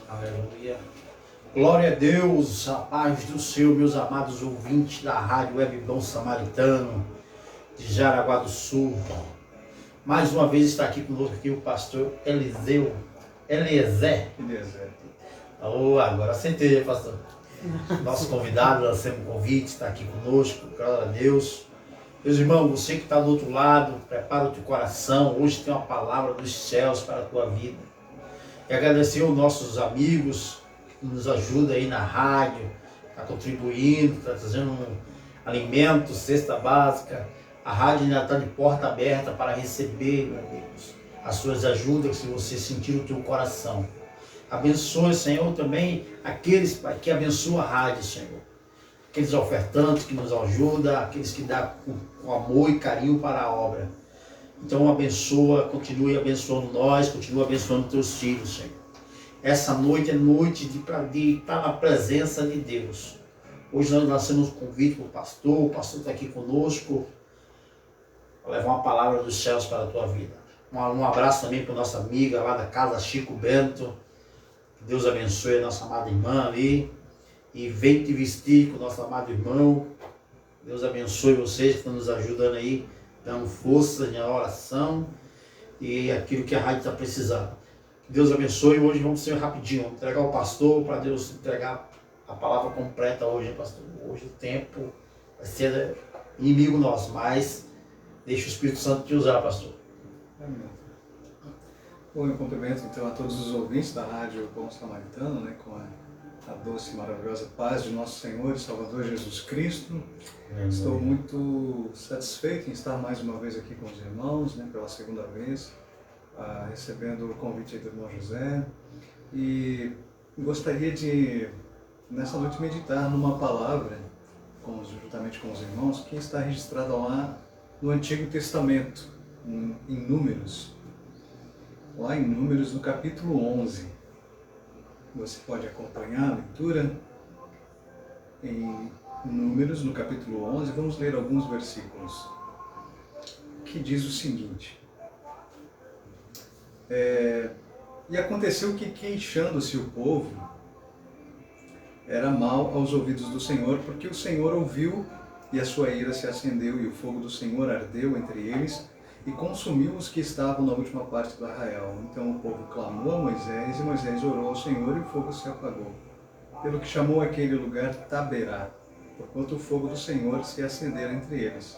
Aleluia. Glória a Deus, a paz do Senhor, meus amados ouvintes da Rádio Web Bom Samaritano, de Jaraguá do Sul. Mais uma vez está aqui conosco aqui o pastor Eliezer. Oh, agora sentei, pastor. Nosso convidado, nós temos um convite, está aqui conosco, glória a Deus. Meus irmãos, você que está do outro lado, prepara o teu coração, hoje tem uma palavra dos céus para a tua vida. E agradecer aos nossos amigos que nos ajudam aí na rádio, está contribuindo, está trazendo alimento, cesta básica. A rádio ainda está de porta aberta para receber, meu Deus, as suas ajudas, se você sentir o teu coração. Abençoe, Senhor, também aqueles que abençoam a rádio, Senhor. Aqueles ofertantes que nos ajudam, aqueles que dão com amor e carinho para a obra. Então abençoa, continue abençoando nós, continue abençoando teus filhos, Senhor. Essa noite é noite de estar na presença de Deus. Hoje nós lançamos um convite para o pastor está aqui conosco, para levar uma palavra dos céus para a tua vida. Um abraço também para a nossa amiga lá da casa Chico Bento. Que Deus abençoe a nossa amada irmã ali. E vem te vestir com o nosso amado irmão. Deus abençoe vocês que estão nos ajudando aí, dando força na oração e aquilo que a rádio está precisando. Deus abençoe. Hoje vamos ser rapidinho, vamos entregar o pastor para Deus entregar a palavra completa hoje, pastor. Hoje o tempo vai ser inimigo nosso, mas deixa o Espírito Santo te usar, pastor. Amém. Bom, eu cumprimento então a todos os ouvintes da Rádio Bom Samaritano, com a doce e maravilhosa paz de nosso Senhor e Salvador Jesus Cristo. Amém. Estou muito satisfeito em estar mais uma vez aqui com os irmãos, pela segunda vez, recebendo o convite do irmão José. E gostaria de, nessa noite, meditar numa palavra, juntamente com os irmãos, que está registrada lá no Antigo Testamento, em Números. Lá em Números, no capítulo 11. Você pode acompanhar a leitura em Números, no capítulo 11. Vamos ler alguns versículos, que diz o seguinte. E aconteceu que, queixando-se o povo, era mal aos ouvidos do Senhor, porque o Senhor ouviu, e a sua ira se acendeu, e o fogo do Senhor ardeu entre eles, e consumiu os que estavam na última parte do arraial. Então o povo clamou a Moisés, e Moisés orou ao Senhor, e o fogo se apagou. Pelo que chamou aquele lugar Taberá, porquanto o fogo do Senhor se acendera entre eles.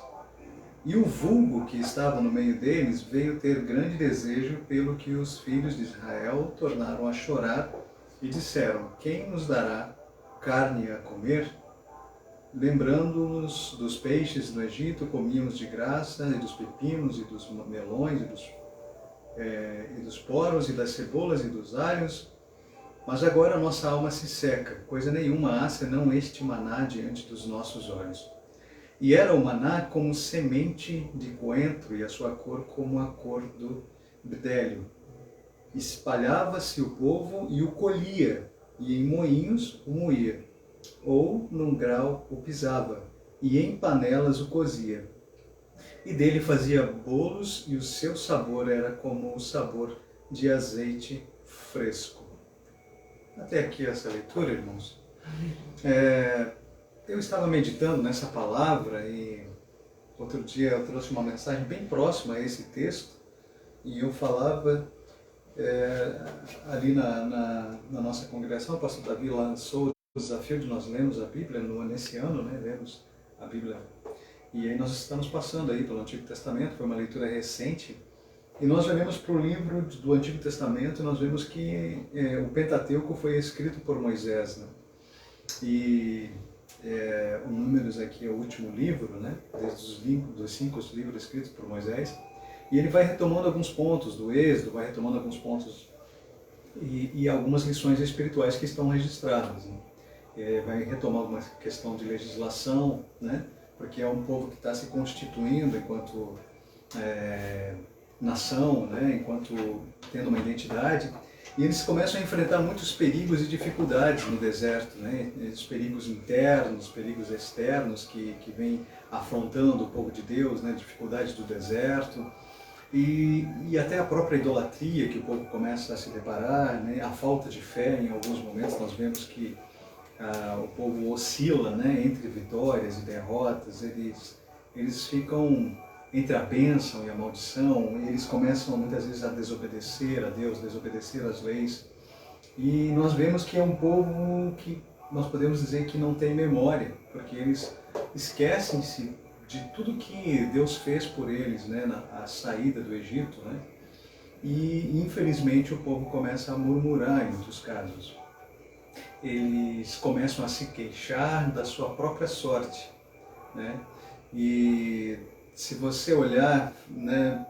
E o vulgo que estava no meio deles veio ter grande desejo, pelo que os filhos de Israel tornaram a chorar, e disseram: quem nos dará carne a comer? Lembrando-nos dos peixes no Egito, comíamos de graça, e dos pepinos, e dos melões, e dos poros, e das cebolas, e dos alhos. Mas agora a nossa alma se seca, coisa nenhuma há senão este maná diante dos nossos olhos. E era o maná como semente de coentro, e a sua cor como a cor do bdelho. Espalhava-se o povo e o colhia, e em moinhos o moía. Ou num grau o pisava, e em panelas o cozia. E dele fazia bolos, e o seu sabor era como o sabor de azeite fresco. Até aqui essa leitura, irmãos. Eu estava meditando nessa palavra, e outro dia eu trouxe uma mensagem bem próxima a esse texto, e eu falava ali na nossa congregação. O pastor Davi lançou o desafio de nós lermos a Bíblia nesse ano, lemos a Bíblia. E aí nós estamos passando aí pelo Antigo Testamento, foi uma leitura recente, e nós olhamos para o livro do Antigo Testamento e nós vemos que o Pentateuco foi escrito por Moisés, E o Números aqui é o último livro, desde dos 5 livros escritos por Moisés, e ele vai retomando alguns pontos do Êxodo, vai retomando alguns pontos e algumas lições espirituais que estão registradas, vai retomar alguma questão de legislação, porque é um povo que está se constituindo enquanto nação, enquanto tendo uma identidade, e eles começam a enfrentar muitos perigos e dificuldades no deserto, os perigos internos, perigos externos que vêm afrontando o povo de Deus, dificuldades do deserto, E até a própria idolatria que o povo começa a se deparar, né? A falta de fé, em alguns momentos nós vemos que o povo oscila, né? Entre vitórias e derrotas, eles ficam entre a bênção e a maldição, e eles começam muitas vezes a desobedecer a Deus, desobedecer às leis. E nós vemos que é um povo que nós podemos dizer que não tem memória, porque eles esquecem-se de tudo que Deus fez por eles, né, na saída do Egito, né? E infelizmente o povo começa a murmurar em muitos casos. Eles começam a se queixar da sua própria sorte, né? E se você olhar, né,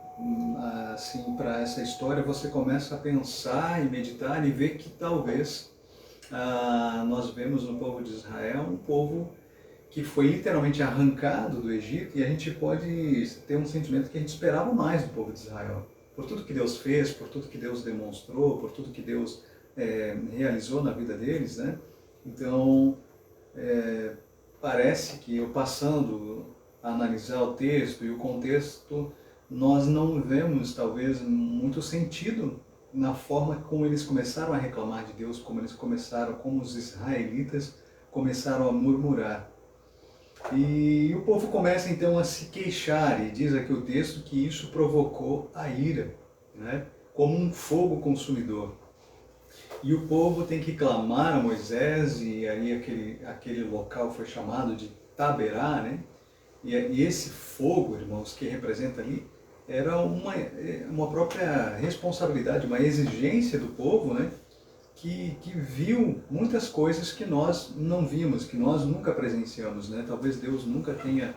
assim, para essa história, você começa a pensar e meditar e ver que talvez nós vemos no povo de Israel um povo que foi literalmente arrancado do Egito, e a gente pode ter um sentimento que a gente esperava mais do povo de Israel. Por tudo que Deus fez, por tudo que Deus demonstrou, por tudo que Deus realizou na vida deles, né? Então, parece que eu passando a analisar o texto e o contexto, nós não vemos talvez muito sentido na forma como eles começaram a reclamar de Deus, como os israelitas começaram a murmurar. E o povo começa então a se queixar, e diz aqui o texto que isso provocou a ira, né? Como um fogo consumidor. E o povo tem que clamar a Moisés, e aí aquele local foi chamado de Taberá, né? E esse fogo, irmãos, que representa ali, era uma própria responsabilidade, uma exigência do povo, né? Que viu muitas coisas que nós não vimos, que nós nunca presenciamos, né? Talvez Deus nunca tenha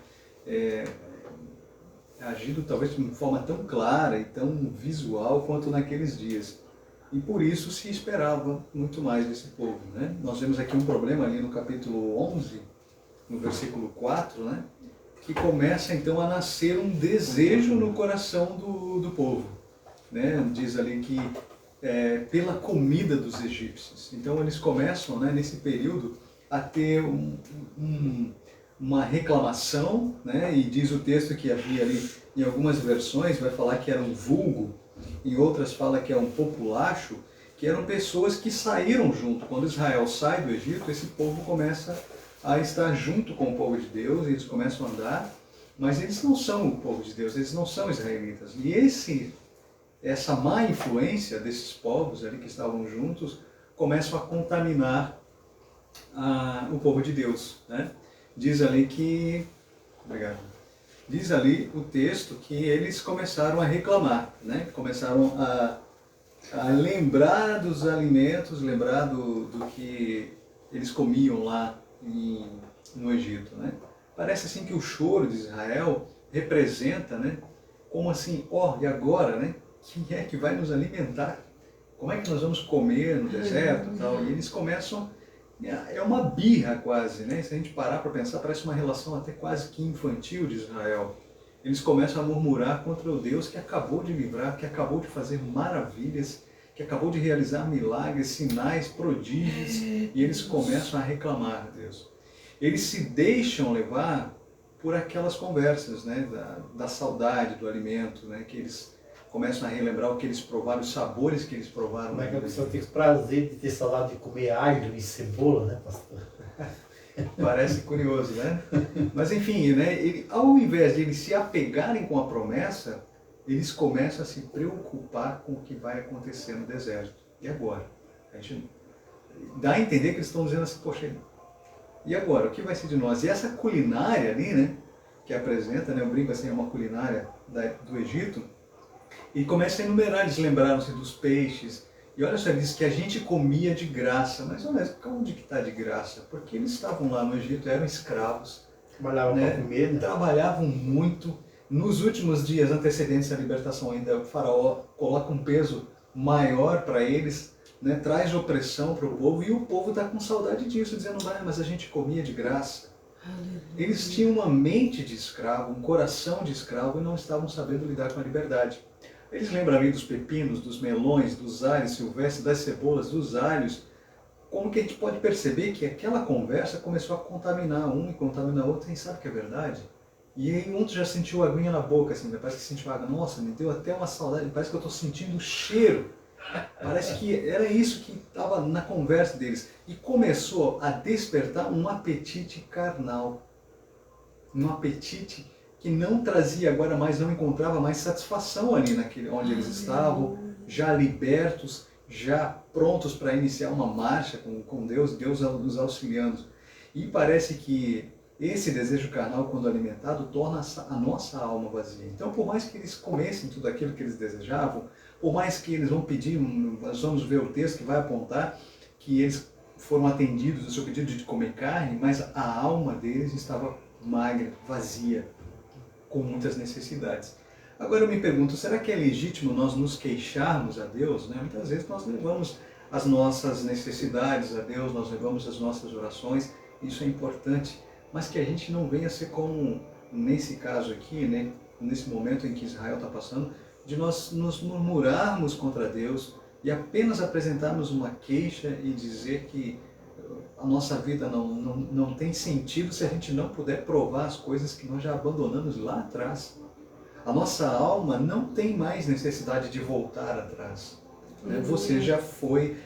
agido talvez de uma forma tão clara e tão visual quanto naqueles dias. E por isso se esperava muito mais desse povo, né? Nós vemos aqui um problema ali no capítulo 11, no versículo 4, né? Que começa então a nascer um desejo no coração do povo, né? Diz ali que pela comida dos egípcios. Então eles começam, né, nesse período a ter uma reclamação, né? E diz o texto que havia ali, em algumas versões vai falar que era um vulgo, em outras fala que é um populacho, que eram pessoas que saíram junto. Quando Israel sai do Egito, esse povo começa a estar junto com o povo de Deus, eles começam a andar, mas eles não são o povo de Deus, eles não são israelitas. E essa má influência desses povos ali que estavam juntos começam a contaminar o povo de Deus, né? Diz ali o texto que eles começaram a reclamar, né? Começaram a lembrar dos alimentos, lembrar do que eles comiam lá no Egito, né? Parece assim que o choro de Israel representa, né? Como assim, e agora, né? Quem é que vai nos alimentar? Como é que nós vamos comer no deserto e tal? E eles começam, é uma birra quase, né? Se a gente parar para pensar, parece uma relação até quase que infantil de Israel. Eles começam a murmurar contra o Deus que acabou de livrar, que acabou de fazer maravilhas, que acabou de realizar milagres, sinais, prodígios, e eles começam a reclamar a Deus. Eles se deixam levar por aquelas conversas, né? Da saudade do alimento, né? Que eles começam a relembrar o que eles provaram, os sabores que eles provaram. Como é que a pessoa tem o prazer de ter saudade de comer alho e cebola, né, pastor? Parece curioso, né? Mas enfim, né? Ao invés de eles se apegarem com a promessa, eles começam a se preocupar com o que vai acontecer no deserto. E agora? A gente dá a entender que eles estão dizendo assim, poxa, e agora? O que vai ser de nós? E essa culinária ali, né? Que apresenta, né? Eu brinco assim, é uma culinária do Egito. E começa a enumerar, eles lembraram-se dos peixes. E olha só, ele diz que a gente comia de graça. Mas olha, onde que está de graça? Porque eles estavam lá no Egito, eram escravos. Trabalhavam para comer, né? Trabalhavam muito. Nos últimos dias antecedentes à libertação ainda, o faraó coloca um peso maior para eles, né? Traz opressão para o povo. E o povo está com saudade disso, dizendo, mas a gente comia de graça. Eles tinham uma mente de escravo, um coração de escravo, e não estavam sabendo lidar com a liberdade. Eles lembram ali dos pepinos, dos melões, dos alhos silvestres, das cebolas, dos alhos. Como que a gente pode perceber que aquela conversa começou a contaminar um e contaminar outro? Quem sabe que é verdade? E aí outro já sentiu a aguinha na boca, assim, parece que sentiu água. Nossa, me deu até uma saudade, parece que eu estou sentindo o cheiro. Parece que era isso que estava na conversa deles. E começou a despertar um apetite carnal. Um apetite que não trazia agora mais, não encontrava mais satisfação ali naquele, onde eles estavam, já libertos, já prontos para iniciar uma marcha com Deus, Deus nos auxiliando. E parece que esse desejo carnal, quando alimentado, torna a nossa alma vazia. Então, por mais que eles comessem tudo aquilo que eles desejavam, por mais que eles vão pedir, nós vamos ver o texto que vai apontar que eles foram atendidos no seu pedido de comer carne, mas a alma deles estava magra, vazia, com muitas necessidades. Agora eu me pergunto, será que é legítimo nós nos queixarmos a Deus? Né? Muitas vezes nós levamos as nossas necessidades a Deus, nós levamos as nossas orações, isso é importante, mas que a gente não venha ser como, nesse caso aqui, né, nesse momento em que Israel está passando, de nós nos murmurarmos contra Deus e apenas apresentarmos uma queixa e dizer que a nossa vida não tem sentido se a gente não puder provar as coisas que nós já abandonamos lá atrás. A nossa alma não tem mais necessidade de voltar atrás. Você já foi,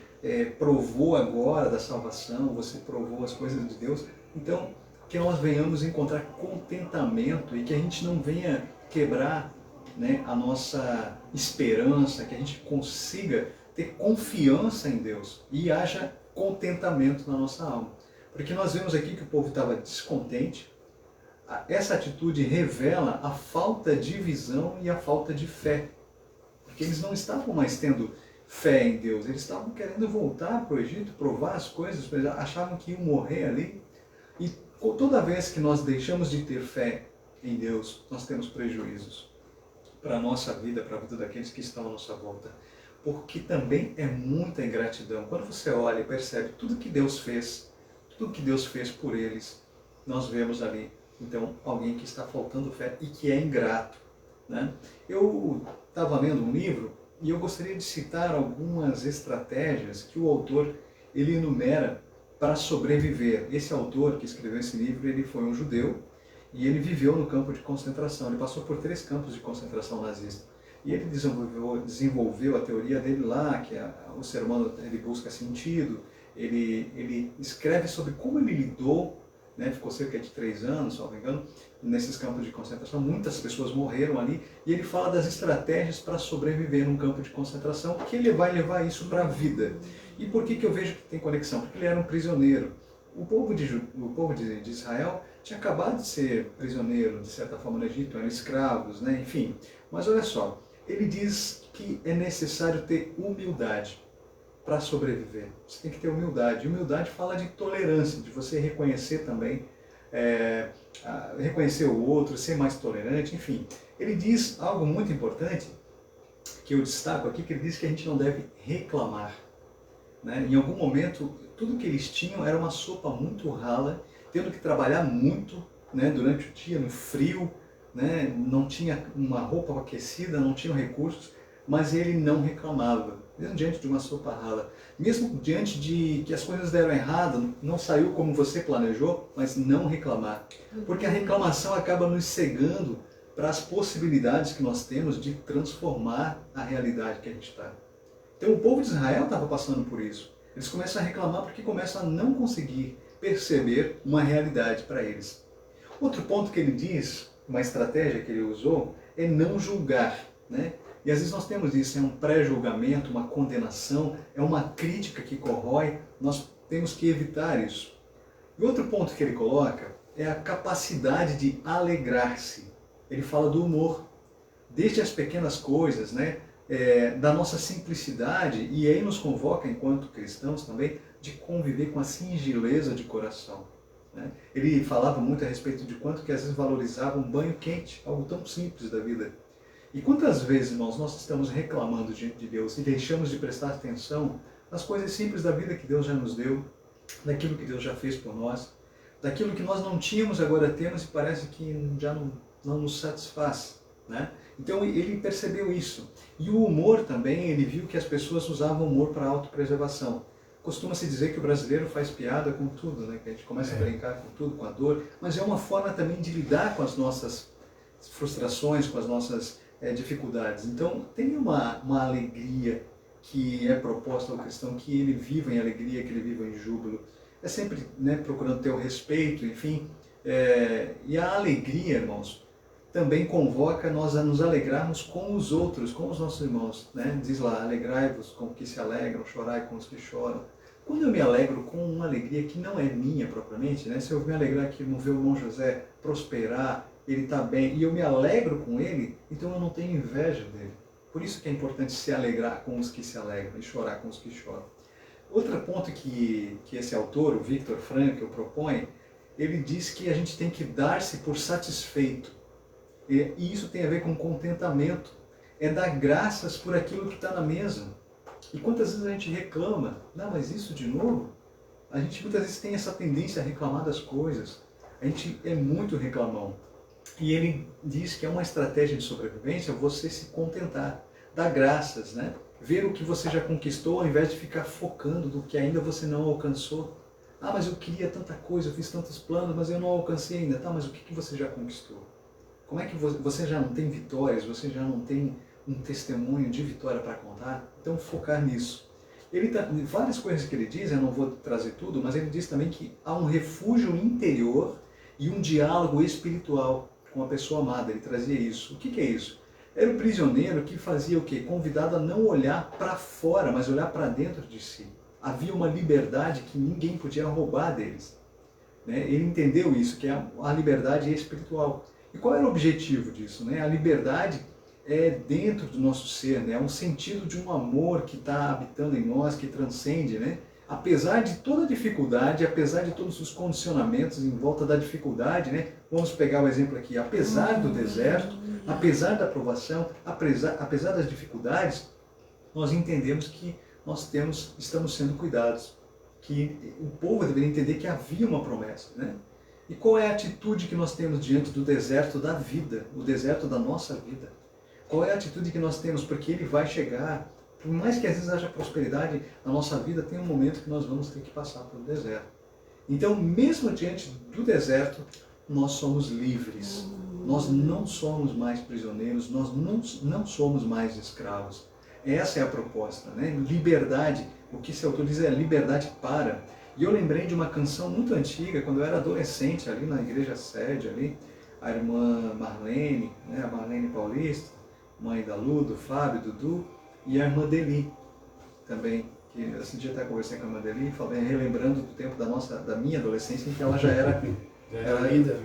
provou agora da salvação, você provou as coisas de Deus, então que nós venhamos encontrar contentamento e que a gente não venha quebrar, né, a nossa esperança, que a gente consiga ter confiança em Deus e haja contentamento na nossa alma. Porque nós vemos aqui que o povo estava descontente. Essa atitude revela a falta de visão e a falta de fé. Porque eles não estavam mais tendo fé em Deus, eles estavam querendo voltar para o Egito, provar as coisas, achavam que iam morrer ali. E toda vez que nós deixamos de ter fé em Deus, nós temos prejuízos para a nossa vida, para a vida daqueles que estão à nossa volta. Porque também é muita ingratidão. Quando você olha e percebe tudo que Deus fez por eles, nós vemos ali, então, alguém que está faltando fé e que é ingrato. Né? Eu estava lendo um livro e eu gostaria de citar algumas estratégias que o autor ele enumera para sobreviver. Esse autor que escreveu esse livro, ele foi um judeu e ele viveu no campo de concentração. Ele passou por 3 campos de concentração nazista. E ele desenvolveu a teoria dele lá, que o ser humano ele busca sentido. Ele escreve sobre como ele lidou, né, ficou cerca de 3 anos, se não me engano, nesses campos de concentração. Muitas pessoas morreram ali. E ele fala das estratégias para sobreviver num campo de concentração, que ele vai levar isso para a vida. E por que eu vejo que tem conexão? Porque ele era um prisioneiro. O povo de Israel tinha acabado de ser prisioneiro, de certa forma, no Egito, eram escravos, né? Enfim. Mas olha só, ele diz que é necessário ter humildade para sobreviver. Você tem que ter humildade. Humildade fala de tolerância, de você reconhecer também, reconhecer o outro, ser mais tolerante, enfim. Ele diz algo muito importante, que eu destaco aqui, que ele diz que a gente não deve reclamar. Né? Em algum momento, tudo que eles tinham era uma sopa muito rala, tendo que trabalhar muito, né, durante o dia, no frio, né, não tinha uma roupa aquecida, não tinham recursos, mas ele não reclamava, mesmo diante de uma sopa rala, mesmo diante de que as coisas deram errado, não saiu como você planejou, mas não reclamar, porque a reclamação acaba nos cegando para as possibilidades que nós temos de transformar a realidade que a gente está. Então o povo de Israel estava passando por isso. Eles começam a reclamar porque começam a não conseguir perceber uma realidade para eles. Outro ponto que ele diz, uma estratégia que ele usou, é não julgar. Né? E às vezes nós temos isso, é um pré-julgamento, uma condenação, é uma crítica que corrói, nós temos que evitar isso. E outro ponto que ele coloca é a capacidade de alegrar-se. Ele fala do humor, desde as pequenas coisas, né? Da nossa simplicidade, e aí nos convoca, enquanto cristãos também, de conviver com a singeleza de coração. Né? Ele falava muito a respeito de quanto que às vezes valorizava um banho quente, algo tão simples da vida. E quantas vezes, irmãos, nós estamos reclamando diante de Deus e deixamos de prestar atenção nas coisas simples da vida que Deus já nos deu, daquilo que Deus já fez por nós, daquilo que nós não tínhamos, agora temos e parece que já não nos satisfaz. Né? Então ele percebeu isso. E o humor também, ele viu que as pessoas usavam o humor para autopreservação. Costuma-se dizer que o brasileiro faz piada com tudo, né? Que a gente começa a brincar com tudo, com a dor, mas é uma forma também de lidar com as nossas frustrações, com as nossas dificuldades. Então, tem uma alegria que é proposta ao cristão, que ele viva em alegria, que ele viva em júbilo. É sempre, né, procurando ter o respeito, enfim. E a alegria, irmãos, também convoca nós a nos alegrarmos com os outros, com os nossos irmãos, né? Diz lá, alegrai-vos com os que se alegram, chorai com os que choram. Quando eu me alegro com uma alegria que não é minha propriamente, né? Se eu me alegrar aqui no ver o irmão José prosperar, ele está bem, e eu me alegro com ele, então eu não tenho inveja dele. Por isso que é importante se alegrar com os que se alegram e chorar com os que choram. Outro ponto que esse autor, o Viktor Frankl, propõe, ele diz que a gente tem que dar-se por satisfeito. E isso tem a ver com contentamento. É dar graças por aquilo que está na mesa. E quantas vezes a gente reclama? Não, mas isso de novo? A gente muitas vezes tem essa tendência a reclamar das coisas. A gente é muito reclamão. E ele diz que é uma estratégia de sobrevivência você se contentar, dar graças, né? Ver o que você já conquistou ao invés de ficar focando no que ainda você não alcançou. Ah, mas eu queria tanta coisa, eu fiz tantos planos, mas eu não alcancei ainda. Tá, mas o que você já conquistou? Como é que você já não tem vitórias, você já não tem um testemunho de vitória para contar? Então focar nisso. Várias coisas que ele diz, eu não vou trazer tudo, mas ele diz também que há um refúgio interior e um diálogo espiritual com a pessoa amada. Ele trazia isso. O que é isso? Era o prisioneiro que fazia o quê? Convidado a não olhar para fora, mas olhar para dentro de si. Havia uma liberdade que ninguém podia roubar deles. Né? Ele entendeu isso, que a liberdade espiritual. E qual era o objetivo disso? Né? A liberdade é dentro do nosso ser, né? É um sentido de um amor que está habitando em nós, que transcende, né? Apesar de toda a dificuldade, apesar de todos os condicionamentos em volta da dificuldade, né? Vamos pegar o exemplo aqui, apesar do deserto, apesar da provação, apesar das dificuldades, nós entendemos que estamos sendo cuidados, que o povo deveria entender que havia uma promessa, né? E qual é a atitude que nós temos diante do deserto da vida, o deserto da nossa vida? Qual é a atitude que nós temos? Porque ele vai chegar, por mais que às vezes haja prosperidade na nossa vida, tem um momento que nós vamos ter que passar pelo deserto. Então, mesmo diante do deserto, nós somos livres. Nós não somos mais prisioneiros, nós não somos mais escravos. Essa é a proposta, né? Liberdade. O que esse autor diz é liberdade para. E eu lembrei de uma canção muito antiga, quando eu era adolescente, ali na igreja sede, ali, a irmã Marlene, né, a Marlene Paulista, mãe da Lu, do Fábio, do Dudu, e a irmã Deli também, que esse dia até conversei com a irmã Deli, relembrando do tempo da minha adolescência, em que ela já era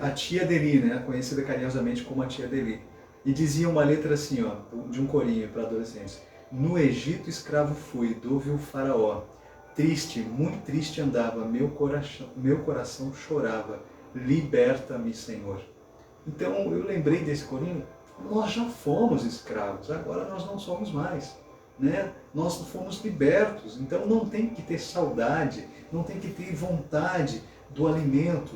a tia Deli, né, conhecida carinhosamente como a tia Deli. E dizia uma letra assim, ó, de um corinho para adolescentes: no Egito escravo fui, ouve o faraó. Triste, muito triste andava, meu coração chorava, liberta-me, Senhor. Então eu lembrei desse corinho, nós já fomos escravos, agora nós não somos mais. Né? Nós fomos libertos, então não tem que ter saudade, não tem que ter vontade do alimento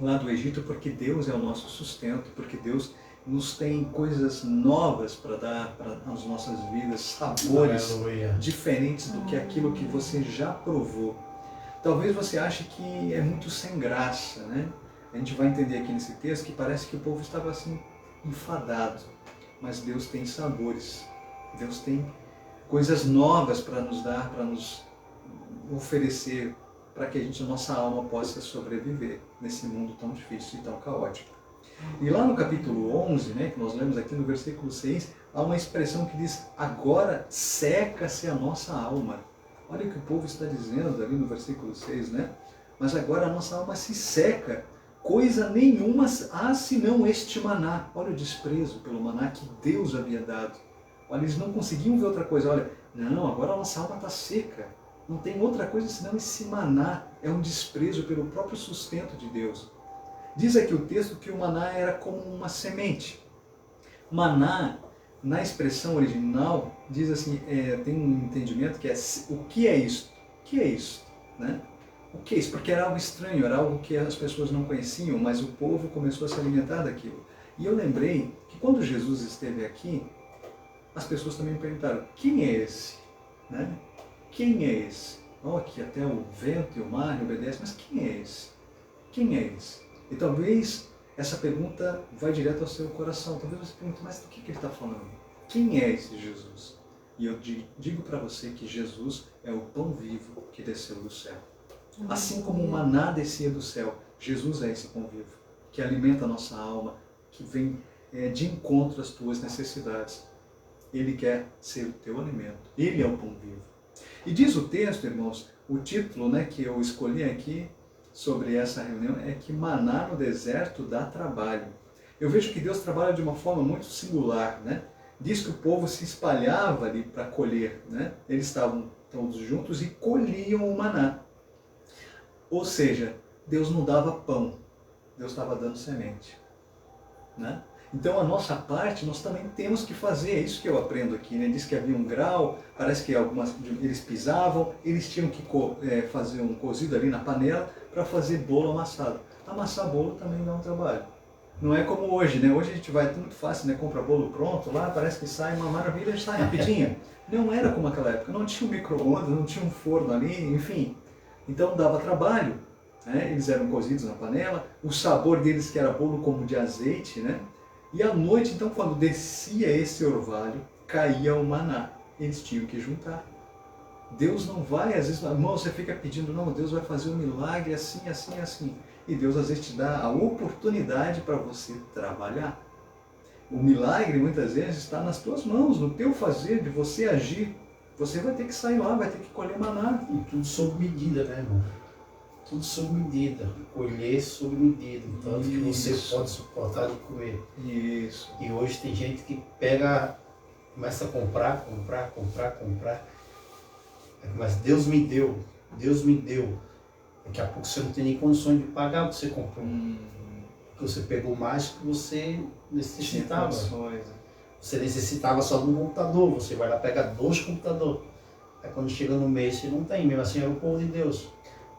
lá do Egito, porque Deus é o nosso sustento, porque Deus nos tem coisas novas para dar para as nossas vidas, sabores diferentes do que aquilo que você já provou. Talvez você ache que é muito sem graça, né? A gente vai entender aqui nesse texto que parece que o povo estava assim, enfadado. Mas Deus tem sabores, Deus tem coisas novas para nos dar, para nos oferecer, para que a nossa alma possa sobreviver nesse mundo tão difícil e tão caótico. E lá no capítulo 11, né, que nós lemos aqui no versículo 6, há uma expressão que diz: agora seca-se a nossa alma. Olha o que o povo está dizendo ali no versículo 6, né? Mas agora a nossa alma se seca, coisa nenhuma há senão este maná. Olha o desprezo pelo maná que Deus havia dado. Olha, eles não conseguiam ver outra coisa. Olha, não, agora a nossa alma está seca. Não tem outra coisa senão esse maná. É um desprezo pelo próprio sustento de Deus. Diz aqui o texto que o maná era como uma semente. Maná, na expressão original, diz assim, tem um entendimento que é: o que é isso? O que é isso? Né? O que é isso? Porque era algo estranho, era algo que as pessoas não conheciam, mas o povo começou a se alimentar daquilo. E eu lembrei que quando Jesus esteve aqui, as pessoas também perguntaram: quem é esse? Né? Quem é esse? ó, que até o vento e o mar lhe obedecem, mas quem é esse? Quem é esse? E talvez essa pergunta vai direto ao seu coração. Talvez você pergunte, mas do que ele está falando? Quem é esse Jesus? E eu digo para você que Jesus é o pão vivo que desceu do céu. Assim como o maná descia do céu, Jesus é esse pão vivo, que alimenta a nossa alma, que vem de encontro às tuas necessidades. Ele quer ser o teu alimento. Ele é o pão vivo. E diz o texto, irmãos, o título, né, que eu escolhi aqui sobre essa reunião é que maná no deserto dá trabalho. Eu vejo que Deus trabalha de uma forma muito singular, né? Diz que o povo se espalhava ali para colher, né? Eles estavam todos juntos e colhiam o maná. Ou seja, Deus não dava pão, Deus estava dando semente, né? Então a nossa parte nós também temos que fazer, é isso que eu aprendo aqui, né? Diz que havia um grau, parece que eles pisavam, eles tinham que fazer um cozido ali na panela para fazer bolo amassado. Amassar bolo também dá um trabalho. Não é como hoje, né? Hoje a gente vai, muito fácil, né? Compra bolo pronto lá, parece que sai uma maravilha, sai rapidinho. Não era como aquela época, não tinha um micro-ondas, não tinha um forno ali, enfim. Então dava trabalho, né? Eles eram cozidos na panela, o sabor deles que era bolo como de azeite, né? E à noite, então, quando descia esse orvalho, caía o maná. Eles tinham que juntar. Deus não vai, às vezes, irmão, você fica pedindo, não, Deus vai fazer um milagre assim, assim, assim. E Deus às vezes te dá a oportunidade para você trabalhar. O milagre muitas vezes está nas tuas mãos, no teu fazer, de você agir. Você vai ter que sair lá, vai ter que colher maná. E tudo sob medida, né, irmão? Tudo sob medida. Colher sob medida. Tanto que você pode suportar de comer. Isso. E hoje tem gente que pega, começa a comprar. Mas Deus me deu. Daqui a pouco você não tem nem condições de pagar o que você comprou. Porque você pegou mais do que você necessitava. Você necessitava só de um computador, você vai lá pegar 2 computadores. Aí quando chega no mês você não tem, mesmo assim era o povo de Deus.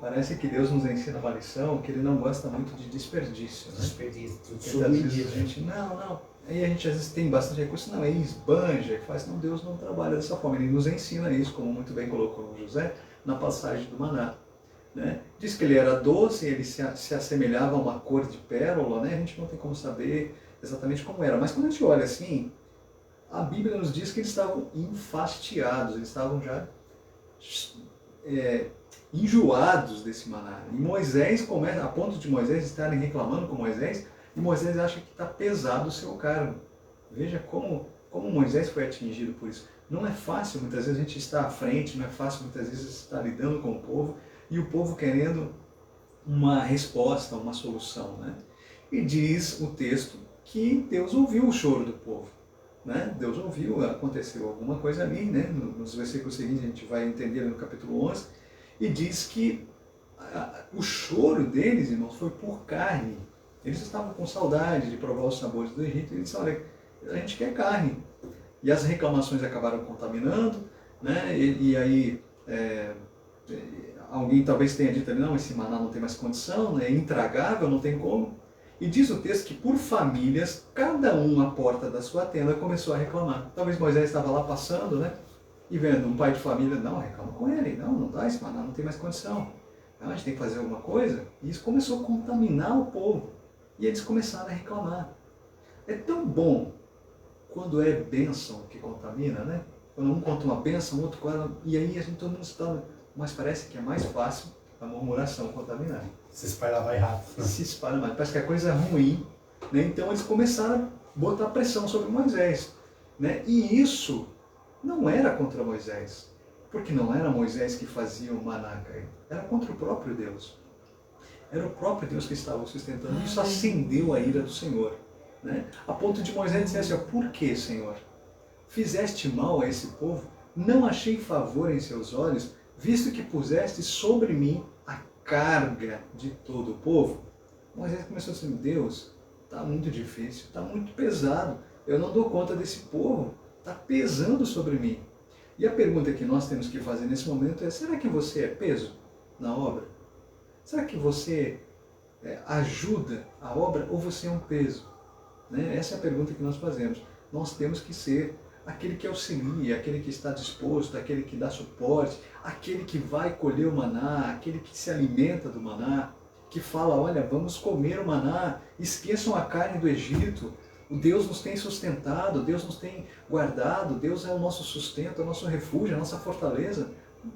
Parece que Deus nos ensina uma lição que Ele não gosta muito de desperdício. Né? Desperdício, tudo Porque sob às vezes medida. a gente, não. Aí a gente às vezes tem bastante recurso, não, aí esbanja, faz, não, Deus não trabalha dessa forma. Ele nos ensina isso, como muito bem colocou José, na passagem do maná. Né? Diz que ele era doce, ele se assemelhava a uma cor de pérola, né? A gente não tem como saber exatamente como era. Mas quando a gente olha assim, a Bíblia nos diz que eles estavam enfastiados, eles estavam já enjoados desse maná. E Moisés começa, a ponto de Moisés estarem reclamando com Moisés, e Moisés acha que está pesado o seu cargo. Veja como Moisés foi atingido por isso. Não é fácil, muitas vezes, a gente estar à frente, não é fácil, muitas vezes, estar lidando com o povo, e o povo querendo uma resposta, uma solução. Né? E diz o texto que Deus ouviu o choro do povo. Né? Deus ouviu, aconteceu alguma coisa ali, né? Nos versículos seguintes a gente vai entender no capítulo 11, e diz que o choro deles, irmãos, foi por carne. Eles estavam com saudade de provar os sabores do Egito, e eles disseram, olha, a gente quer carne. E as reclamações acabaram contaminando, né? E aí alguém talvez tenha dito ali, não, esse maná não tem mais condição, é intragável, não tem como. E diz o texto que por famílias, cada um à porta da sua tenda começou a reclamar. Talvez Moisés estava lá passando, né? E vendo um pai de família, não, reclama com ele, não dá esse maná, não tem mais condição. Não, a gente tem que fazer alguma coisa. E isso começou a contaminar o povo. E eles começaram a reclamar. É tão bom quando é bênção que contamina, né? Quando um conta uma bênção, o outro conta, e aí a gente todo mundo está... Mas parece que é mais fácil a murmuração contaminar. Se espalha mais rápido. Se espalha mais. Parece que é coisa ruim. Né? Então eles começaram a botar pressão sobre Moisés. Né? E isso não era contra Moisés. Porque não era Moisés que fazia o maná cair. Era contra o próprio Deus. Era o próprio Deus que estava o sustentando. Isso acendeu a ira do Senhor. Né? A ponto de Moisés dizer assim, por que, Senhor? Fizeste mal a esse povo? Não achei favor em seus olhos, visto que puseste sobre mim a carga de todo o povo? Moisés começou assim, Deus, está muito difícil, está muito pesado, eu não dou conta desse povo, está pesando sobre mim. E a pergunta que nós temos que fazer nesse momento é, será que você é peso na obra? Será que você ajuda a obra ou você é um peso? Né? Essa é a pergunta que nós fazemos. Nós temos que ser aquele que auxilia, aquele que está disposto, aquele que dá suporte, aquele que vai colher o maná, aquele que se alimenta do maná, que fala, olha, vamos comer o maná, esqueçam a carne do Egito, o Deus nos tem sustentado, Deus nos tem guardado, Deus é o nosso sustento, é o nosso refúgio, a nossa fortaleza.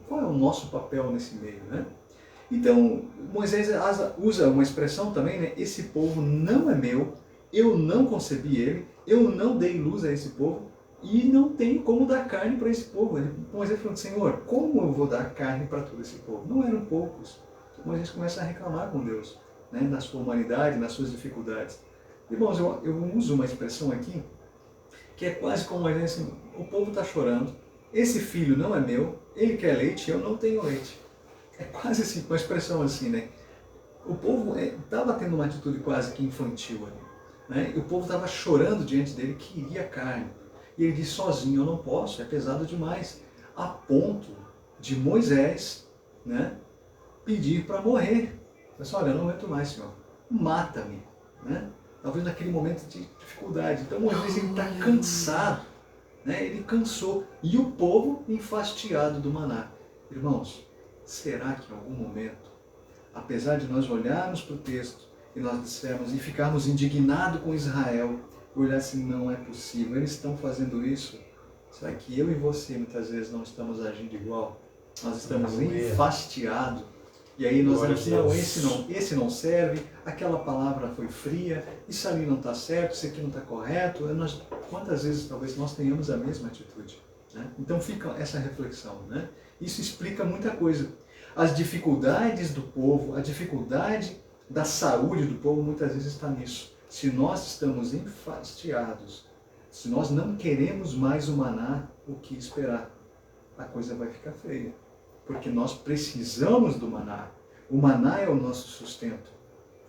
Qual é o nosso papel nesse meio, né? Então, Moisés usa uma expressão também, né? Esse povo não é meu, eu não concebi ele, eu não dei luz a esse povo e não tenho como dar carne para esse povo. Moisés falou, Senhor, como eu vou dar carne para todo esse povo? Não eram poucos. Moisés começa a reclamar com Deus, né? Da sua humanidade, das suas dificuldades. Irmãos, eu uso uma expressão aqui que é quase como assim, o povo está chorando, esse filho não é meu, ele quer leite, eu não tenho leite. É quase assim, uma expressão assim, né? O povo estava tendo uma atitude quase que infantil ali, né? E o povo estava chorando diante dele, queria carne. E ele disse, sozinho eu não posso, é pesado demais. A ponto de Moisés, né, pedir para morrer. Pessoal, olha, eu não aguento mais, Senhor, mata-me, né? Talvez naquele momento de dificuldade. Então Moisés está cansado, né? Ele cansou. E o povo enfastiado do maná. Irmãos, será que em algum momento, apesar de nós olharmos para o texto e nós dissermos e ficarmos indignados com Israel, e olhar assim, não é possível, eles estão fazendo isso, será que eu e você muitas vezes não estamos agindo igual? Nós estamos enfastiados. E aí nós dizemos, não, esse não serve, aquela palavra foi fria, isso ali não está certo, isso aqui não está correto. Quantas vezes talvez nós tenhamos a mesma atitude? Né? Então fica essa reflexão. Né? Isso explica muita coisa. As dificuldades do povo, a dificuldade da saúde do povo muitas vezes está nisso. Se nós estamos enfastiados, se nós não queremos mais o maná, o que esperar? A coisa vai ficar feia. Porque nós precisamos do maná. O maná é o nosso sustento.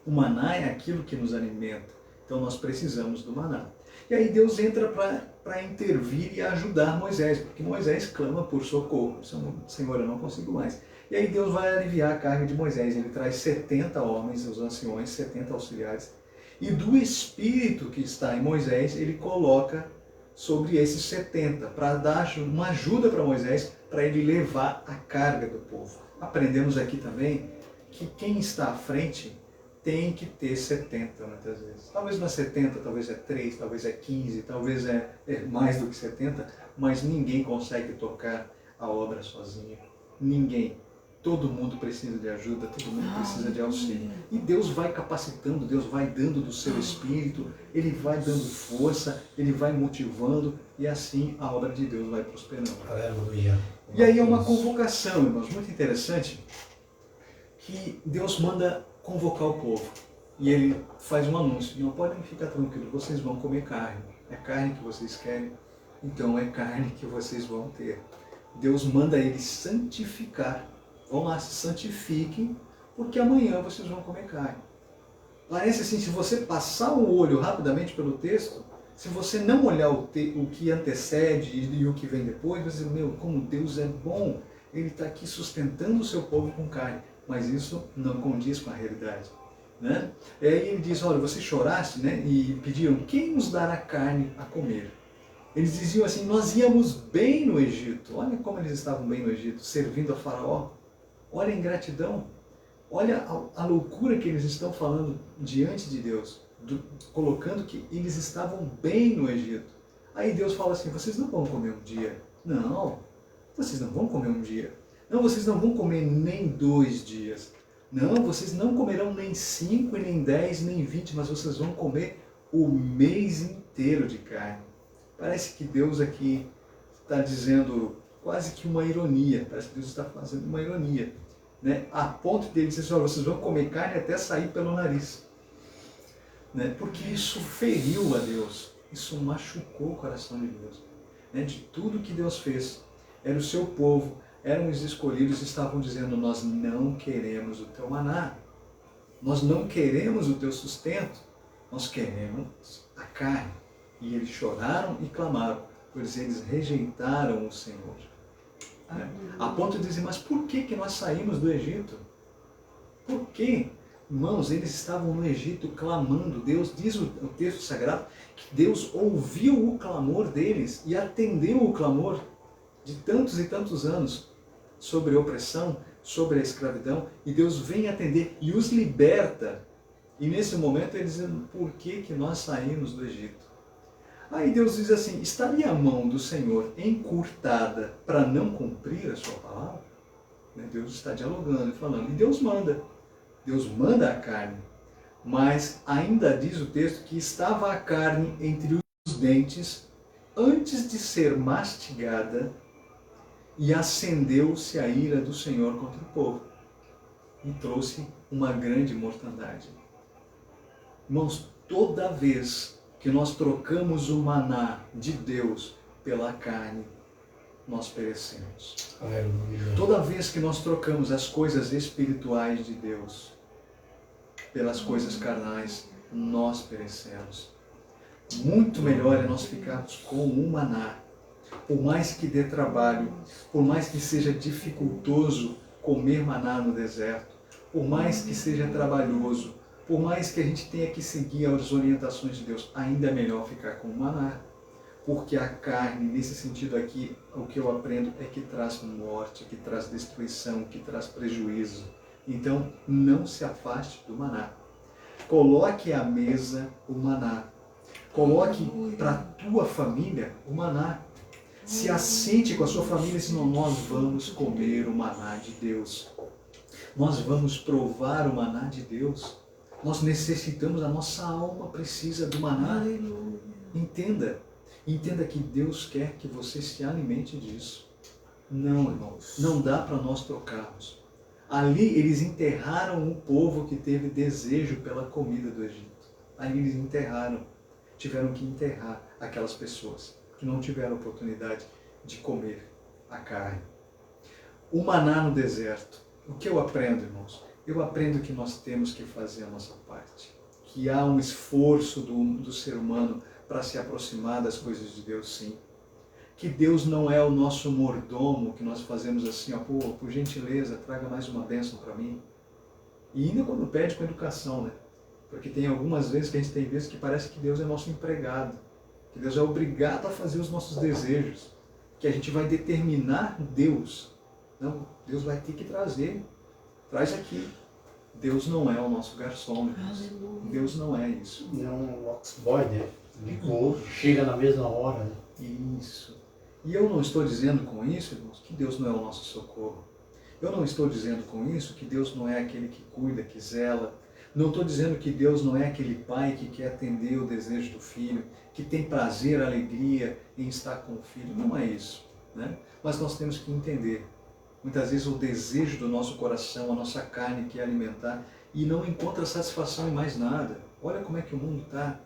O maná é aquilo que nos alimenta. Então nós precisamos do maná. E aí Deus entra para intervir e ajudar Moisés, porque Moisés clama por socorro. Senhor, eu não consigo mais. E aí Deus vai aliviar a carga de Moisés. Ele traz 70 homens, os anciões, 70 auxiliares. E do espírito que está em Moisés, ele coloca sobre esses 70, para dar uma ajuda para Moisés, para ele levar a carga do povo. Aprendemos aqui também que quem está à frente tem que ter 70 muitas vezes. Talvez não é 70, talvez é 3, talvez é 15, talvez é mais do que 70, mas ninguém consegue tocar a obra sozinho. Ninguém. Todo mundo precisa de ajuda, todo mundo precisa de auxílio. E Deus vai capacitando, Deus vai dando do seu espírito, Ele vai dando força, Ele vai motivando, e assim a obra de Deus vai prosperando. Aleluia. E aí é uma convocação, irmãos, muito interessante, que Deus manda convocar o povo. E Ele faz um anúncio, não podem ficar tranquilos, vocês vão comer carne. É carne que vocês querem, então é carne que vocês vão ter. Deus manda eles santificar. Vão lá, se santifiquem, porque amanhã vocês vão comer carne. Parece assim, se você passar o olho rapidamente pelo texto, se você não olhar o que antecede e o que vem depois, você diz, meu, como Deus é bom, Ele está aqui sustentando o seu povo com carne. Mas isso não condiz com a realidade. Né? E aí ele diz, olha, vocês choraste, né? E pediram, quem nos dará carne a comer? Eles diziam assim, nós íamos bem no Egito. Olha como eles estavam bem no Egito, servindo a Faraó. Olha a ingratidão, olha a loucura que eles estão falando diante de Deus, colocando que eles estavam bem no Egito. Aí Deus fala assim, vocês não vão comer um dia. Não, vocês não vão comer um dia. Não, vocês não vão comer nem 2 dias. Não, vocês não comerão nem 5, nem 10, nem 20, mas vocês vão comer o mês inteiro de carne. Parece que Deus aqui está dizendo quase que uma ironia, parece que Deus está fazendo uma ironia, né? A ponto de ele dizer assim, olha, vocês vão comer carne até sair pelo nariz, né? Porque isso feriu a Deus, isso machucou o coração de Deus, né? De tudo que Deus fez, era o seu povo, eram os escolhidos, estavam dizendo, nós não queremos o teu maná, nós não queremos o teu sustento, nós queremos a carne. E eles choraram e clamaram, pois eles rejeitaram o Senhor. A ponto de dizer, mas por que nós saímos do Egito? Por quê? Irmãos, eles estavam no Egito clamando. Deus, diz o texto sagrado, que Deus ouviu o clamor deles e atendeu o clamor de tantos e tantos anos sobre a opressão, sobre a escravidão, e Deus vem atender e os liberta. E nesse momento eles dizem, por que nós saímos do Egito? Aí Deus diz assim, estaria a mão do Senhor encurtada para não cumprir a sua palavra? Deus está dialogando e falando, e Deus manda a carne, mas ainda diz o texto que estava a carne entre os dentes antes de ser mastigada e acendeu-se a ira do Senhor contra o povo e trouxe uma grande mortandade. Irmãos, toda vez que nós trocamos o maná de Deus pela carne, nós perecemos. Aleluia. Toda vez que nós trocamos as coisas espirituais de Deus pelas coisas carnais, nós perecemos. Muito melhor é nós ficarmos com o maná. Por mais que dê trabalho, por mais que seja dificultoso comer maná no deserto, por mais que seja trabalhoso, por mais que a gente tenha que seguir as orientações de Deus, ainda é melhor ficar com o maná. Porque a carne, nesse sentido aqui, o que eu aprendo é que traz morte, que traz destruição, que traz prejuízo. Então, não se afaste do maná. Coloque à mesa o maná. Coloque para a tua família o maná. Se assente com a sua família, senão nós vamos comer o maná de Deus. Nós vamos provar o maná de Deus. Nós necessitamos, a nossa alma precisa do maná. Entenda. Entenda que Deus quer que você se alimente disso. Não, irmãos, não dá para nós trocarmos. Ali eles enterraram o povo que teve desejo pela comida do Egito. Ali eles enterraram, tiveram que enterrar aquelas pessoas que não tiveram oportunidade de comer a carne. O maná no deserto. O que eu aprendo, irmãos? Eu aprendo que nós temos que fazer a nossa parte. Que há um esforço do ser humano para se aproximar das coisas de Deus, sim. Que Deus não é o nosso mordomo, que nós fazemos assim, ó, pô, por gentileza, traga mais uma bênção para mim. E ainda quando pede com educação, né? Porque tem algumas vezes que a gente tem visto que parece que Deus é nosso empregado, que Deus é obrigado a fazer os nossos desejos, que a gente vai determinar Deus. Não, Deus vai ter que trazer. Traz aqui. Deus não é o nosso garçom. Deus não é isso. Não, um office boy, né? Ligou, chega na mesma hora, né? Isso. E eu não estou dizendo com isso, irmãos, que Deus não é o nosso socorro. Eu não estou dizendo com isso que Deus não é aquele que cuida, que zela. Não estou dizendo que Deus não é aquele pai que quer atender o desejo do filho, que tem prazer, alegria em estar com o filho. Não é isso, né? Mas nós temos que entender. Muitas vezes o desejo do nosso coração, a nossa carne quer alimentar e não encontra satisfação em mais nada. Olha como é que o mundo está.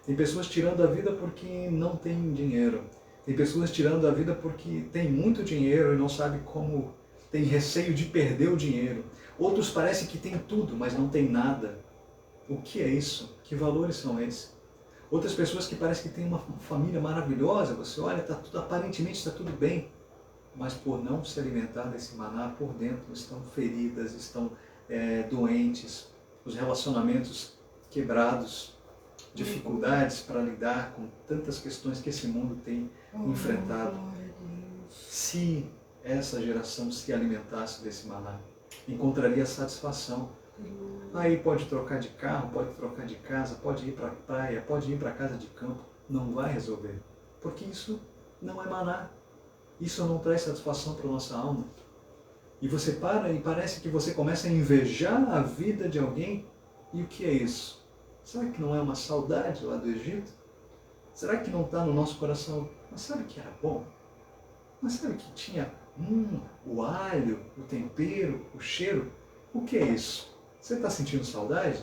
Tem pessoas tirando a vida porque não tem dinheiro. Tem pessoas tirando a vida porque tem muito dinheiro e não sabe como, tem receio de perder o dinheiro. Outros parecem que tem tudo, mas não tem nada. O que é isso? Que valores são esses? Outras pessoas que parecem que têm uma família maravilhosa, você olha, tá tudo, aparentemente está tudo bem, mas por não se alimentar desse maná, por dentro estão feridas, estão doentes, os relacionamentos quebrados, dificuldades para lidar com tantas questões que esse mundo tem enfrentado. Se essa geração se alimentasse desse maná, encontraria satisfação. Aí pode trocar de carro, pode trocar de casa, pode ir para a praia, pode ir para a casa de campo, não vai resolver. Porque isso não é maná. Isso não traz satisfação para a nossa alma. E você para e parece que você começa a invejar a vida de alguém. E o que é isso? Será que não é uma saudade lá do Egito? Será que não está no nosso coração? Mas sabe que era bom? Mas sabe que tinha o alho, o tempero, o cheiro? O que é isso? Você está sentindo saudade?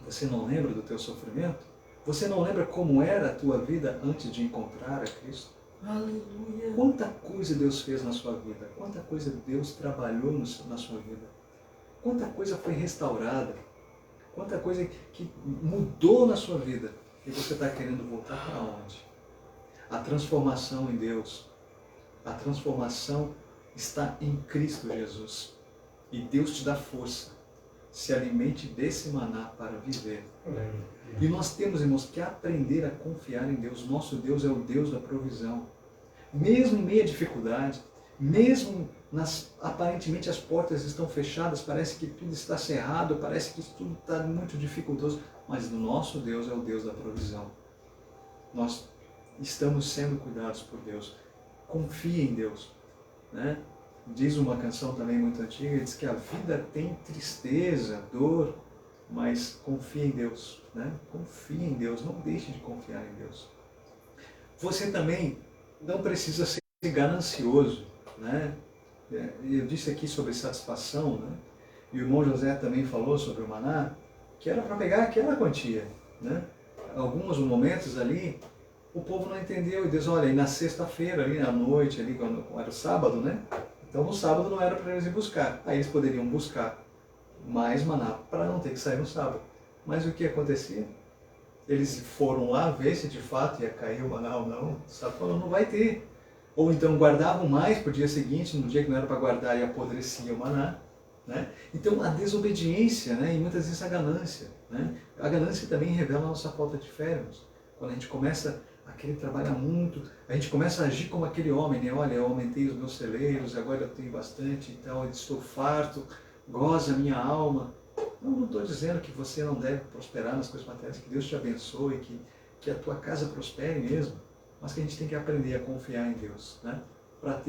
Você não lembra do teu sofrimento? Você não lembra como era a tua vida antes de encontrar a Cristo? Aleluia. Quanta coisa Deus fez na sua vida? Quanta coisa Deus trabalhou na sua vida? Quanta coisa foi restaurada? Quanta coisa que mudou na sua vida? E você está querendo voltar para onde? A transformação em Deus. A transformação está em Cristo Jesus. E Deus te dá força se alimente desse maná para viver. E nós temos, irmãos, que aprender a confiar em Deus. Nosso Deus é o Deus da provisão. Mesmo em meio à dificuldade, mesmo aparentemente as portas estão fechadas, parece que tudo está cerrado, parece que tudo está muito dificultoso, mas o nosso Deus é o Deus da provisão. Nós estamos sendo cuidados por Deus. Confie em Deus, né? Diz uma canção também muito antiga, diz que a vida tem tristeza, dor, mas confie em Deus, né? Confie em Deus, não deixe de confiar em Deus. Você também não precisa ser ganancioso, né? Eu disse aqui sobre satisfação, né? E o irmão José também falou sobre o maná, que era para pegar aquela quantia, né? Alguns momentos ali, o povo não entendeu, e Deus, olha, e na sexta-feira, ali à noite, ali, quando era o sábado, né? Então no sábado não era para eles ir buscar, aí eles poderiam buscar mais maná para não ter que sair no sábado. Mas o que acontecia? Eles foram lá ver se de fato ia cair o maná ou não, sabe? Falando, não vai ter. Ou então guardavam mais para o dia seguinte, no dia que não era para guardar e apodrecia o maná, né? Então a desobediência, né? E muitas vezes a ganância, né? A ganância também revela a nossa falta de fé, irmãos. Quando a gente começa a querer trabalhar muito, a gente começa a agir como aquele homem, né? Olha, eu aumentei os meus celeiros, agora eu tenho bastante e tal, eu estou farto, goza a minha alma. Não estou dizendo que você não deve prosperar nas coisas materiais, que Deus te abençoe, que a tua casa prospere mesmo, mas que a gente tem que aprender a confiar em Deus, né? Para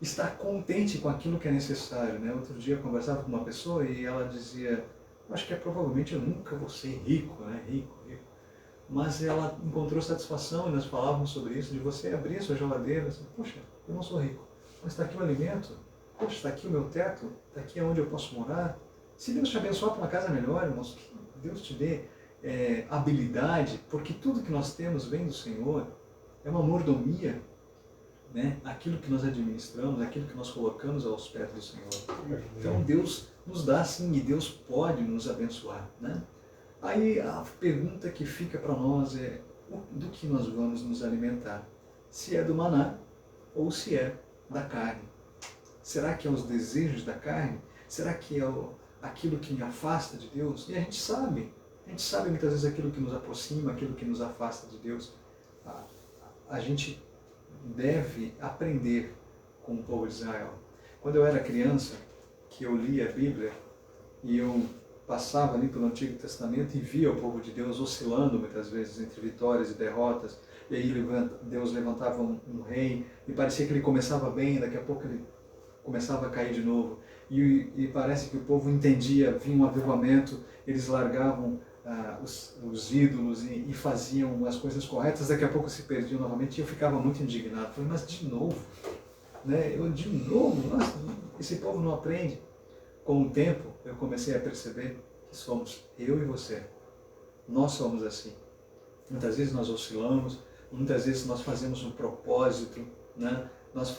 estar contente com aquilo que é necessário, né? Outro dia eu conversava com uma pessoa e ela dizia, acho que provavelmente eu nunca vou ser rico, né? Rico. Mas ela encontrou satisfação, e nós falávamos sobre isso, de você abrir a sua geladeira, assim, poxa, eu não sou rico, mas está aqui o alimento, poxa, está aqui o meu teto, está aqui onde eu posso morar. Se Deus te abençoar para uma casa melhor, irmãos, que Deus te dê habilidade, porque tudo que nós temos vem do Senhor, é uma mordomia, né? Aquilo que nós administramos, aquilo que nós colocamos aos pés do Senhor. Então Deus nos dá sim, e Deus pode nos abençoar, né? Aí a pergunta que fica para nós é, do que nós vamos nos alimentar? Se é do maná ou se é da carne? Será que é os desejos da carne? Será que é aquilo que me afasta de Deus? E a gente sabe muitas vezes aquilo que nos aproxima, aquilo que nos afasta de Deus. A gente deve aprender com o povo de Israel. Quando eu era criança, que eu lia a Bíblia, e eu passava ali pelo Antigo Testamento e via o povo de Deus oscilando muitas vezes entre vitórias e derrotas, e aí Deus levantava um rei, e parecia que ele começava bem, daqui a pouco ele começava a cair de novo, e parece que o povo entendia, vinha um avivamento, eles largavam os ídolos e faziam as coisas corretas, daqui a pouco se perdiam novamente, e eu ficava muito indignado. Falei, mas de novo? Né? De novo? Nossa, esse povo não aprende. Com o tempo, eu comecei a perceber que somos eu e você. Nós somos assim. Muitas vezes nós oscilamos, muitas vezes nós fazemos um propósito, né? Nós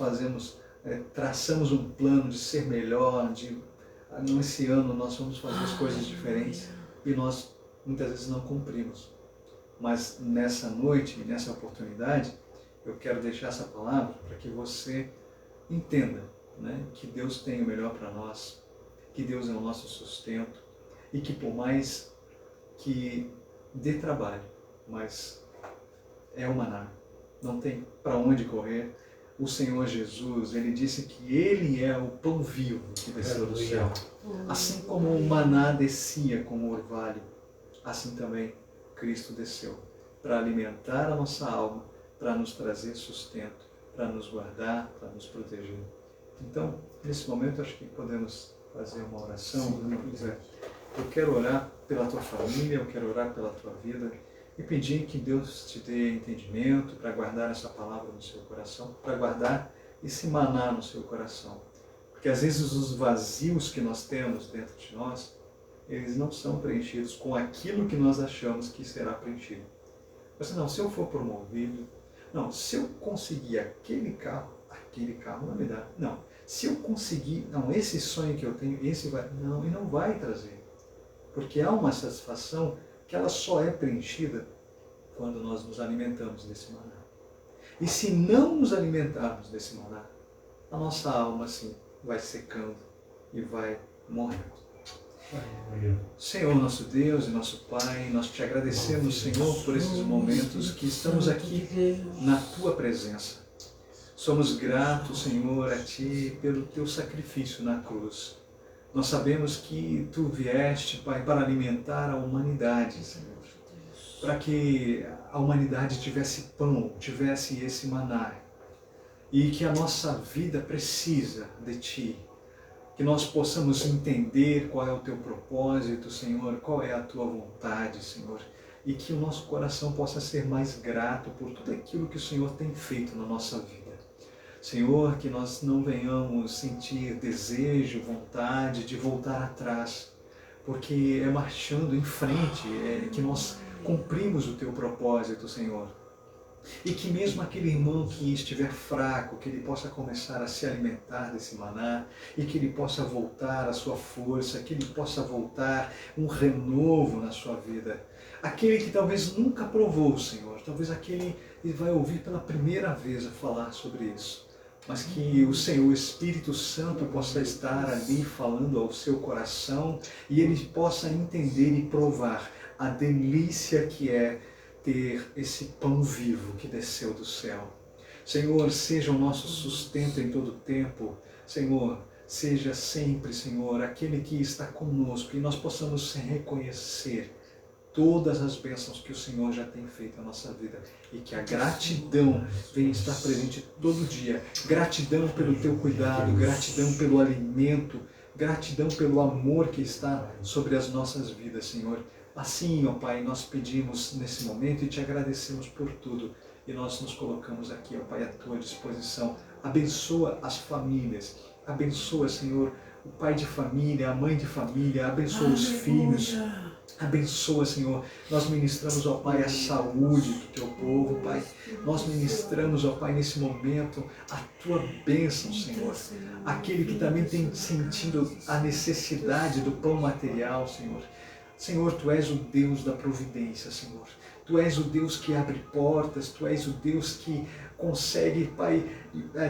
traçamos um plano de ser melhor, nesse ano nós vamos fazer as coisas diferentes, e nós muitas vezes não cumprimos. Mas nessa noite, nessa oportunidade, eu quero deixar essa palavra para que você entenda, né, que Deus tem o melhor para nós, que Deus é o nosso sustento, e que por mais que dê trabalho, mas é o maná, não tem para onde correr. O Senhor Jesus, Ele disse que Ele é o pão vivo que desceu do céu. Assim como o maná descia como orvalho, assim também Cristo desceu para alimentar a nossa alma, para nos trazer sustento, para nos guardar, para nos proteger. Então, nesse momento, acho que podemos fazer uma oração. Eu quero orar pela tua família, eu quero orar pela tua vida e pedir que Deus te dê entendimento para guardar essa palavra no seu coração, para guardar esse maná no seu coração. Porque às vezes os vazios que nós temos dentro de nós, eles não são preenchidos com aquilo que nós achamos que será preenchido. Mas não, se eu for promovido, não, se eu conseguir aquele carro não me dá. Não, se eu conseguir, não, esse sonho que eu tenho, esse vai, não, e não vai trazer. Porque há uma satisfação que ela só é preenchida quando nós nos alimentamos desse maná. E se não nos alimentarmos desse maná, a nossa alma assim vai secando e vai morrendo. Senhor, nosso Deus e nosso Pai, nós te agradecemos, Senhor, por esses momentos que estamos aqui na Tua presença. Somos gratos, Senhor, a Ti pelo Teu sacrifício na cruz. Nós sabemos que Tu vieste, Pai, para alimentar a humanidade, Senhor. Para que a humanidade tivesse pão, tivesse esse maná. E que a nossa vida precisa de Ti. Que nós possamos entender qual é o Teu propósito, Senhor, qual é a Tua vontade, Senhor. E que o nosso coração possa ser mais grato por tudo aquilo que o Senhor tem feito na nossa vida. Senhor, que nós não venhamos sentir desejo, vontade de voltar atrás, porque é marchando em frente que nós cumprimos o Teu propósito, Senhor. E que mesmo aquele irmão que estiver fraco, que ele possa começar a se alimentar desse maná, e que ele possa voltar à sua força, que ele possa voltar um renovo na sua vida. Aquele que talvez nunca provou, Senhor, talvez aquele que vai ouvir pela primeira vez a falar sobre isso. Mas que o Senhor, o Espírito Santo, possa estar ali falando ao seu coração e ele possa entender e provar a delícia que é ter esse pão vivo que desceu do céu. Senhor, seja o nosso sustento em todo o tempo. Senhor, seja sempre, Senhor, aquele que está conosco e nós possamos reconhecer todas as bênçãos que o Senhor já tem feito na nossa vida e que a gratidão venha estar presente todo dia. Gratidão pelo Teu cuidado, gratidão pelo alimento, gratidão pelo amor que está sobre as nossas vidas, Senhor. Assim, ó Pai, nós pedimos nesse momento e Te agradecemos por tudo. E nós nos colocamos aqui, ó Pai, à Tua disposição. Abençoa as famílias, abençoa, Senhor, o pai de família, a mãe de família, abençoa os filhos. Abençoa, Senhor. Nós ministramos, ó Pai, a saúde do Teu povo, Pai. Nós ministramos, ó Pai, nesse momento, a Tua bênção, Senhor. Aquele que também tem sentido a necessidade do pão material, Senhor. Senhor, Tu és o Deus da providência, Senhor. Tu és o Deus que abre portas, Tu és o Deus que consegue, Pai,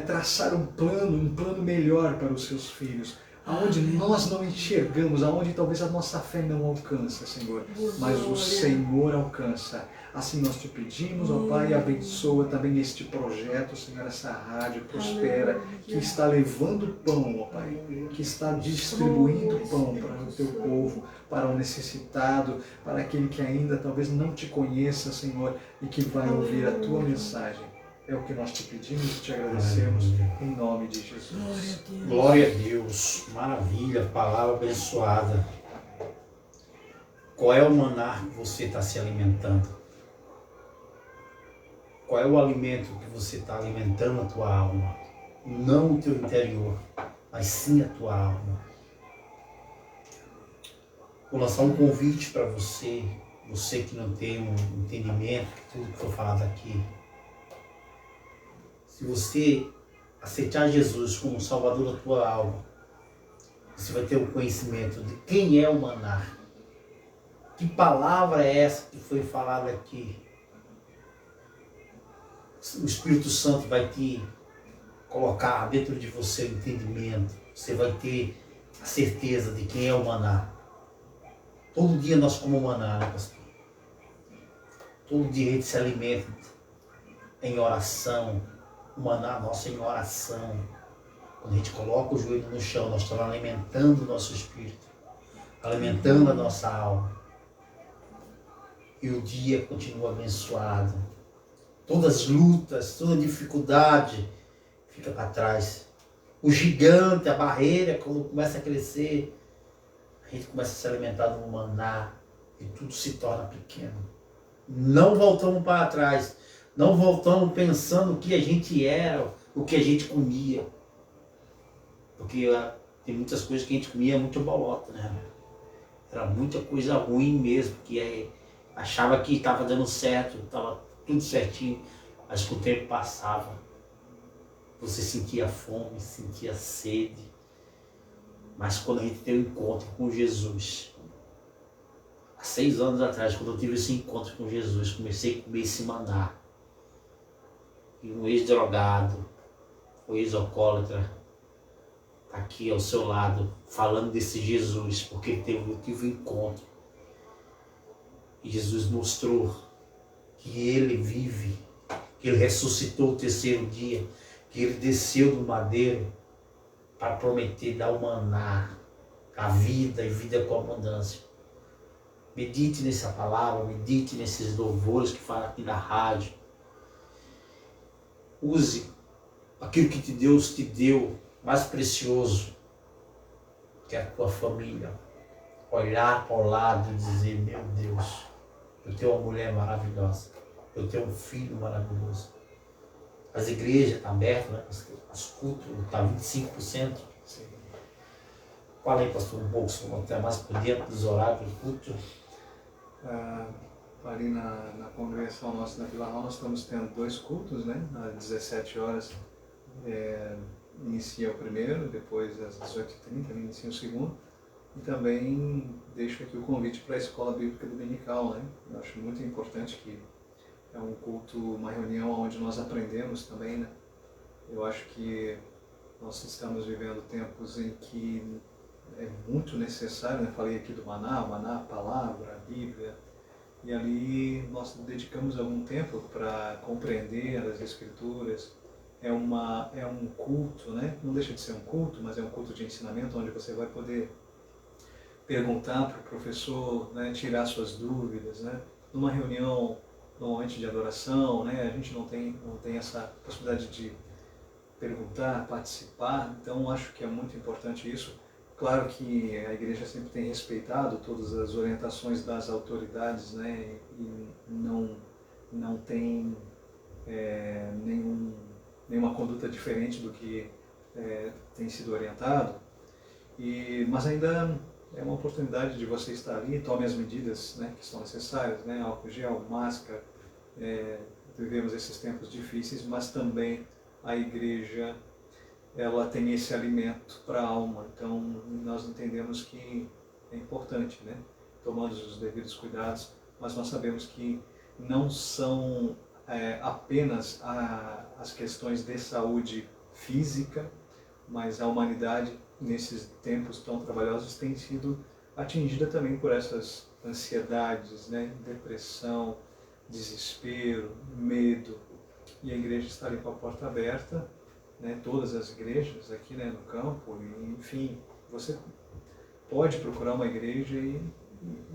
traçar um plano melhor para os Seus filhos. Aonde nós não enxergamos, aonde talvez a nossa fé não alcança, Senhor, mas o Senhor alcança. Assim nós Te pedimos, ó Pai, abençoa também este projeto, Senhor, essa rádio prospera, que está levando pão, ó Pai, que está distribuindo pão para o Teu povo, para o necessitado, para aquele que ainda talvez não Te conheça, Senhor, e que vai ouvir a Tua mensagem. É o que nós Te pedimos e Te agradecemos em nome de Jesus. Glória a Deus, maravilha, palavra abençoada. Qual é o maná que você está se alimentando? Qual é o alimento que você está alimentando a tua alma? Não o teu interior, mas sim a tua alma. Vou lançar um convite para você, você que não tem um entendimento de tudo que foi falado aqui. Se você aceitar Jesus como Salvador da tua alma, você vai ter o conhecimento de quem é o maná. Que palavra é essa que foi falada aqui? O Espírito Santo vai te colocar dentro de você o entendimento. Você vai ter a certeza de quem é o maná. Todo dia nós comemos maná, né, pastor? Todo dia a gente se alimenta em oração. O maná nosso em oração. Quando a gente coloca o joelho no chão, nós estamos alimentando o nosso espírito, alimentando a nossa alma. E o dia continua abençoado. Todas as lutas, toda dificuldade fica para trás. O gigante, a barreira, quando começa a crescer, a gente começa a se alimentar do maná e tudo se torna pequeno. Não voltamos para trás. Não voltamos pensando o que a gente era, o que a gente comia. Porque tem muitas coisas que a gente comia muito bolota, né? Era muita coisa ruim mesmo, que achava que estava dando certo, estava tudo certinho, mas com o tempo passava. Você sentia fome, sentia sede. Mas quando a gente teve um encontro com Jesus, há 6 anos atrás, quando eu tive esse encontro com Jesus, comecei a comer esse maná. E um ex-drogado, um ex-alcoólatra, aqui ao seu lado, falando desse Jesus, porque eu tive um encontro. E Jesus mostrou que ele vive, que ele ressuscitou o terceiro dia, que ele desceu do madeiro para prometer dar o maná, a vida e vida com abundância. Medite nessa palavra, medite nesses louvores que falam aqui na rádio. Use aquilo que Deus te deu, mais precioso, que é a tua família. Olhar para o lado e dizer, meu Deus, eu tenho uma mulher maravilhosa, eu tenho um filho maravilhoso. As igrejas estão abertas, né? Os cultos estão 25%. Sim. Fala aí, pastor, um pouco, até mais por dentro dos horários do culto. Ali na congregação nossa na Vila Real, nós estamos tendo 2 cultos, né? Às 17 horas inicia o primeiro, depois às 18h30 inicia o segundo. E também deixo aqui o convite para a Escola Bíblica Dominical, né? Eu acho muito importante que é um culto, uma reunião onde nós aprendemos também, né? Eu acho que nós estamos vivendo tempos em que é muito necessário, né? Falei aqui do maná, a palavra, a Bíblia, e ali nós dedicamos algum tempo para compreender as Escrituras. É um culto, né? Não deixa de ser um culto, mas é um culto de ensinamento onde você vai poder perguntar para o professor, né? Tirar suas dúvidas, né? Numa reunião, num momento de adoração, né? A gente não tem essa possibilidade de perguntar, participar, então acho que é muito importante isso. Claro que a igreja sempre tem respeitado todas as orientações das autoridades, né? E não tem nenhuma conduta diferente do que tem sido orientado, mas ainda é uma oportunidade de você estar ali, tome as medidas, né, que são necessárias, né? Álcool gel, máscara, vivemos esses tempos difíceis, mas também a igreja ela tem esse alimento para a alma, então nós entendemos que é importante, né? Tomando os devidos cuidados, mas nós sabemos que não são apenas as questões de saúde física, mas a humanidade nesses tempos tão trabalhosos tem sido atingida também por essas ansiedades, né? Depressão, desespero, medo, e a igreja está ali com a porta aberta, né? Todas as igrejas aqui, né, no campo, e, enfim, você pode procurar uma igreja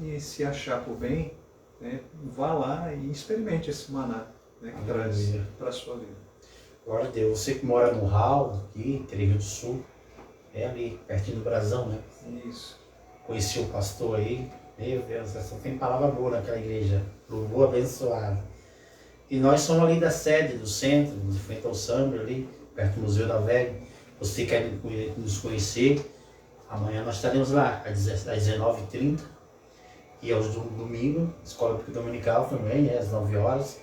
e se achar por bem, né, vá lá e experimente esse maná, né, que traz para a sua vida. Glória a Deus. Você que mora no Hall, aqui, Rio do Sul, é ali, pertinho do Brasão, né? Isso. Conheci o pastor aí, meu Deus, só tem palavra boa naquela igreja, louvor abençoado. E nós somos ali da sede, do centro, de frente ao Sambro ali, perto do Museu da Velha. Você quer nos conhecer, amanhã nós estaremos lá, às 19h30. E aos domingos, Escola Bíblica Dominical também, às 9 horas.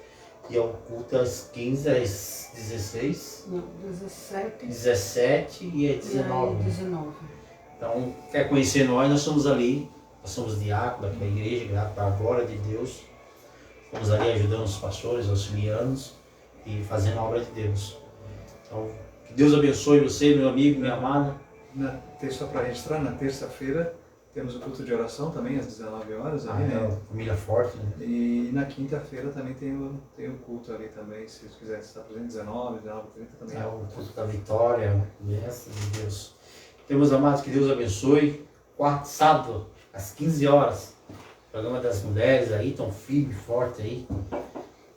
E ao culto às 15, às 16. Não, 17. 17 e às 19. 19. Então, quer conhecer nós estamos ali. Nós somos diáconos daquela igreja, graças à glória de Deus. Estamos ali ajudando os pastores, auxilianos e fazendo a obra de Deus. Então, que Deus abençoe você, meu amigo, minha amada. Só para registrar, na terça-feira temos o culto de oração também, às 19 horas. Ali, né? Família forte, né? E na quinta-feira também tem o culto ali também, se você quiser estar presente, 19, 19h30 também. O culto da vitória, graças a Deus. Temos amados, que Deus abençoe. Quarto sábado, às 15 horas. Programa das mulheres aí, tão firme, forte aí.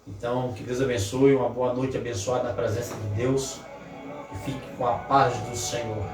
Então, que Deus abençoe, uma boa noite abençoada na presença de Deus. E fique com a paz do Senhor.